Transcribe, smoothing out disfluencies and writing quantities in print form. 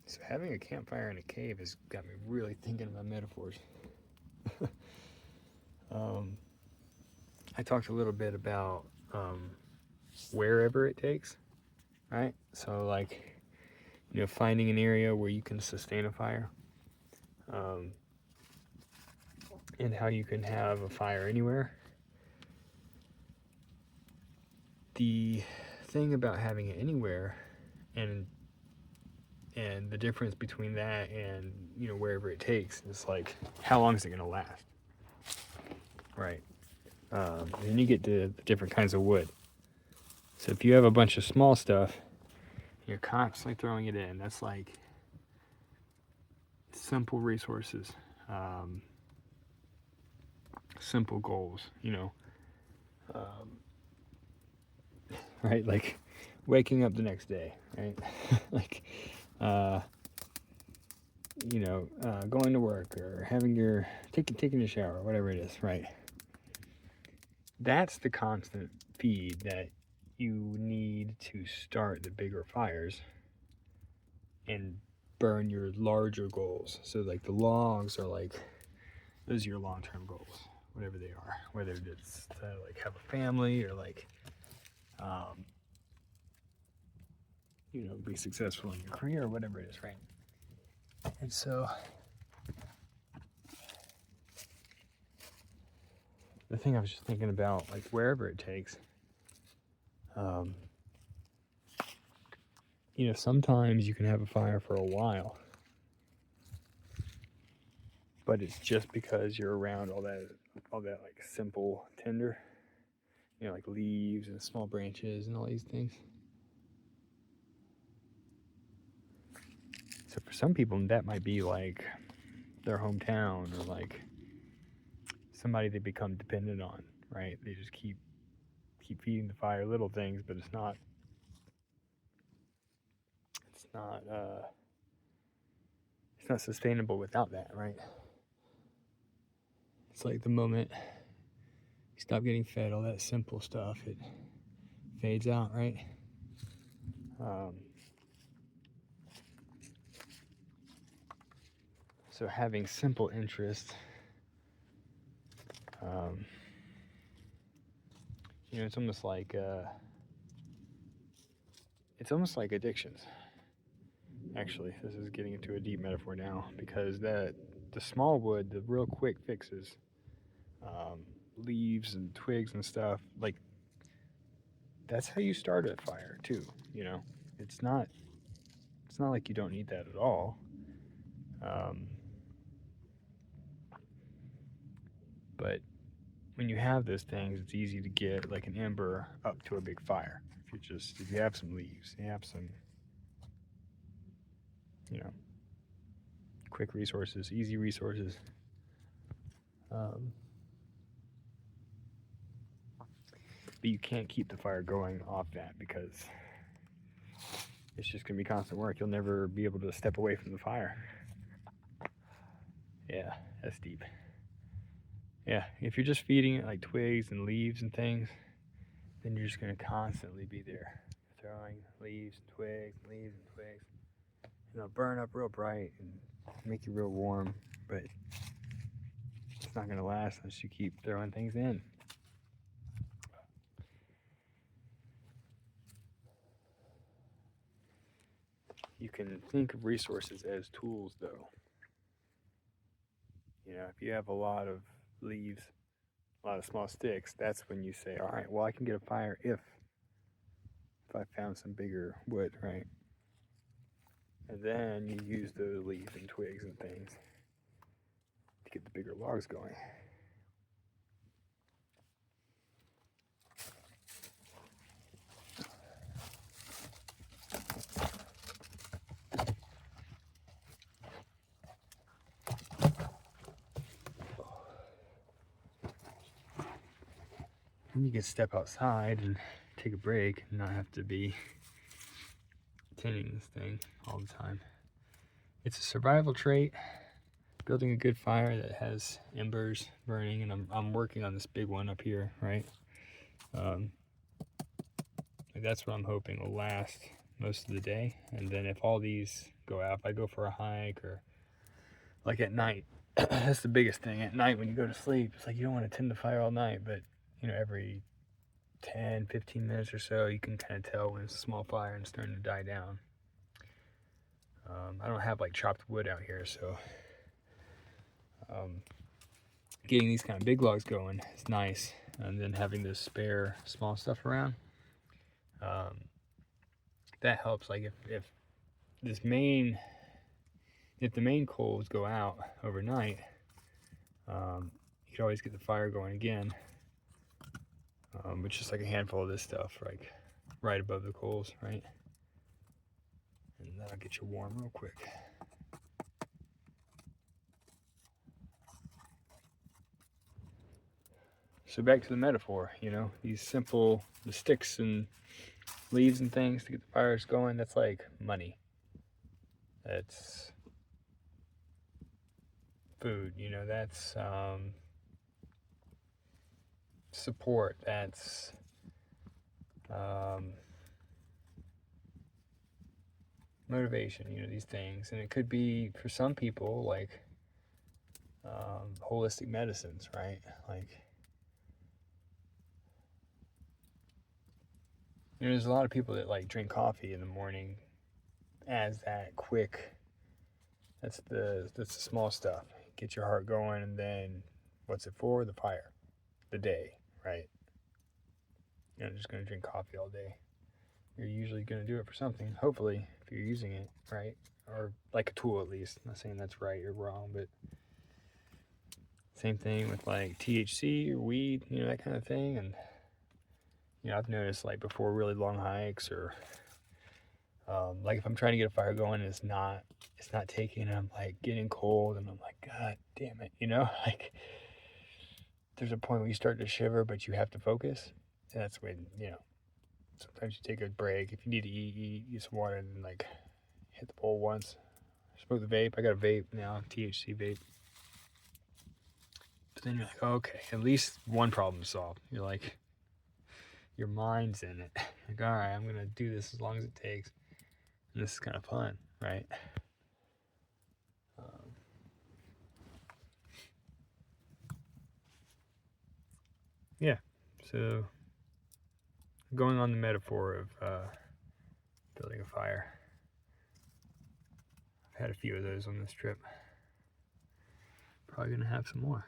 So having a campfire in a cave has got me really thinking about metaphors. um, I talked a little bit about wherever it takes, right? So like, finding an area where you can sustain a fire, um, and how you can have a fire anywhere. The thing about having it anywhere, and the difference between that and wherever it takes, is like, how long is it going to last, right? And then you get to the different kinds of wood. So if you have a bunch of small stuff, you're constantly throwing it in. That's like simple resources, um, simple goals, um, right? Like waking up the next day, right? like, uh, going to work, or having your taking a shower, whatever it is, right? That's the constant feed that you need to start the bigger fires and burn your larger goals. So like the logs are like, those are your long-term goals, whatever they are, whether it's to like have a family, or like um, be successful in your career, or whatever it is, right? And so the thing I was just thinking about, like wherever it takes, um, sometimes you can have a fire for a while, but it's just because you're around all that like simple tinder, like leaves and small branches and all these things. So for some people, that might be like their hometown, or like somebody they become dependent on, right? They just keep feeding the fire little things, but it's not sustainable without that, right? It's like the moment you stop getting fed all that simple stuff, it fades out, right? Um, so having simple interests, um, it's almost like addictions. Actually, this is getting into a deep metaphor now, because the small wood, the real quick fixes, um, leaves and twigs and stuff, like that's how you start a fire too. It's not it's not like you don't need that at all. Um, but when you have those things, it's easy to get like an ember up to a big fire. If you have some leaves, you have some, you know, quick resources, easy resources. Um, but you can't keep the fire going off that, because it's just gonna be constant work. You'll never be able to step away from the fire. Yeah, that's deep. Yeah, if you're just feeding it like twigs and leaves and things, then you're just gonna constantly be there, throwing leaves, leaves and twigs. And they'll burn up real bright and make you real warm, but it's not gonna last unless you keep throwing things in. You can think of resources as tools, though. If you have a lot of leaves, a lot of small sticks, that's when you say, all right, well, I can get a fire if I found some bigger wood, right? And then you use those leaves and twigs and things to get the bigger logs going. And you can step outside and take a break and not have to be tending this thing all the time. It's a survival trait, building a good fire that has embers burning, and I'm working on this big one up here, right? That's what I'm hoping will last most of the day. And then if all these go out, if I go for a hike or like at night, that's the biggest thing. At night when you go to sleep, it's like you don't want to tend the fire all night, but you know, every 10, 15 minutes or so, you can kind of tell when it's a small fire and it's starting to die down. I don't have like chopped wood out here, so getting these kind of big logs going is nice. And then having this spare small stuff around, that helps. Like if the main coals go out overnight, you can always get the fire going again. With just like a handful of this stuff, like right above the coals, right? And that'll get you warm real quick. So back to the metaphor, you know, these simple, the sticks and leaves and things to get the fires going, that's like money. That's food, you know, that's support, that's motivation, you know, these things. And it could be, for some people, like holistic medicines, right? Like, you know, there's a lot of people that like drink coffee in the morning as that quick, that's the small stuff. Get your heart going, and then what's it for? The fire, the day, right? You're not just gonna drink coffee all day. You're usually gonna do it for something, hopefully, if you're using it, right? Or like a tool at least. I'm not saying that's right or wrong, but same thing with like THC or weed, you know, that kind of thing. And you know, I've noticed like before really long hikes or like if I'm trying to get a fire going and it's not taking, and I'm like getting cold and I'm like, God damn it, you know, like there's a point where you start to shiver, but you have to focus. And that's when, you know, sometimes you take a break. If you need to eat some water, and then like hit the bowl once. Smoke the vape. I got a vape now, THC vape. But then you're like, oh, okay, at least one problem solved. You're like, your mind's in it. Like, all right, I'm gonna do this as long as it takes. And this is kind of fun, right? Yeah. So going on the metaphor of building a fire. I've had a few of those on this trip. Probably gonna have some more.